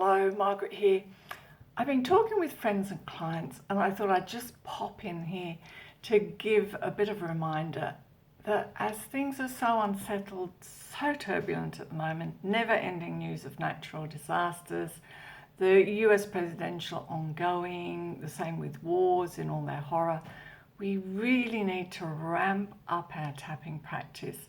Hello, Margaret here. I've been talking with friends and clients, and I thought I'd just pop in here to give a bit of a reminder that as things are so unsettled, so turbulent at the moment, never-ending news of natural disasters, the US presidential ongoing, the same with wars in all their horror, we really need to ramp up our tapping practice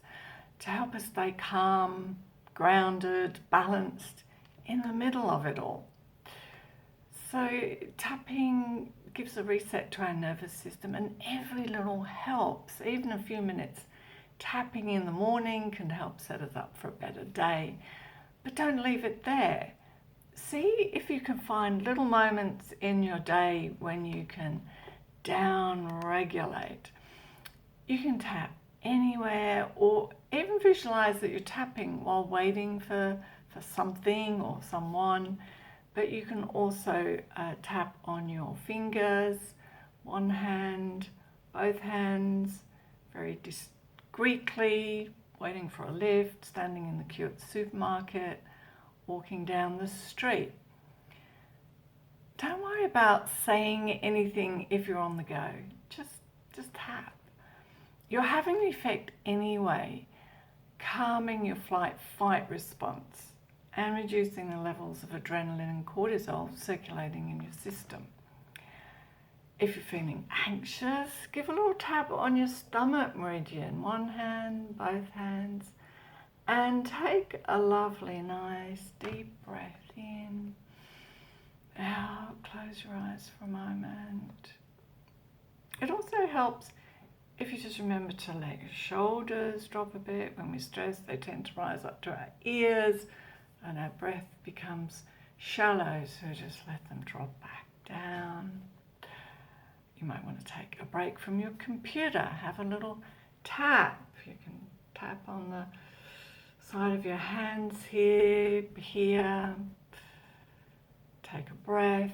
to help us stay calm, grounded, balanced in the middle of it all. So tapping gives a reset to our nervous system, and every little helps. Even a few minutes tapping in the morning can help set us up for a better day. But don't leave it there. See if you can find little moments in your day when you can down-regulate. You can tap anywhere, or even visualize that you're tapping while waiting for something or someone. But you can also tap on your fingers, one hand, both hands, very discreetly, waiting for a lift, standing in the queue at the supermarket, walking down the street. Don't worry about saying anything if you're on the go. Just tap. You're having the effect anyway, calming your flight-fight response and reducing the levels of adrenaline and cortisol circulating in your system. If you're feeling anxious, give a little tap on your stomach meridian, one hand, both hands, and take a lovely, nice, deep breath in, out, close your eyes for a moment. It also helps if you just remember to let your shoulders drop a bit. When we're stressed, they tend to rise up to our ears, and our breath becomes shallow, so just let them drop back down. You might want to take a break from your computer, have a little tap. You can tap on the side of your hands here, take a breath,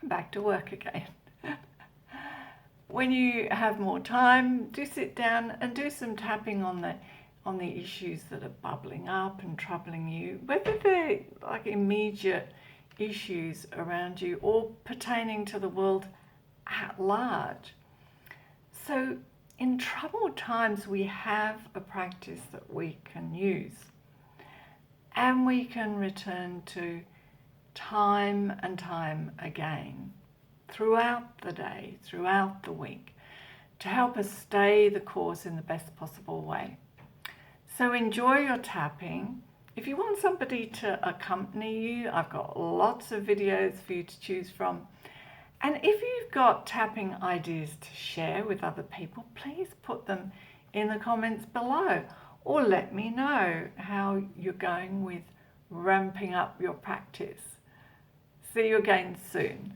and back to work again. When you have more time, do sit down and do some tapping on the issues that are bubbling up and troubling you, whether they're like immediate issues around you or pertaining to the world at large. So in troubled times, we have a practice that we can use, and we can return to time and time again throughout the day, throughout the week, to help us stay the course in the best possible way. So enjoy your tapping. If you want somebody to accompany you, I've got lots of videos for you to choose from. And if you've got tapping ideas to share with other people, please put them in the comments below, or let me know how you're going with ramping up your practice. See you again soon.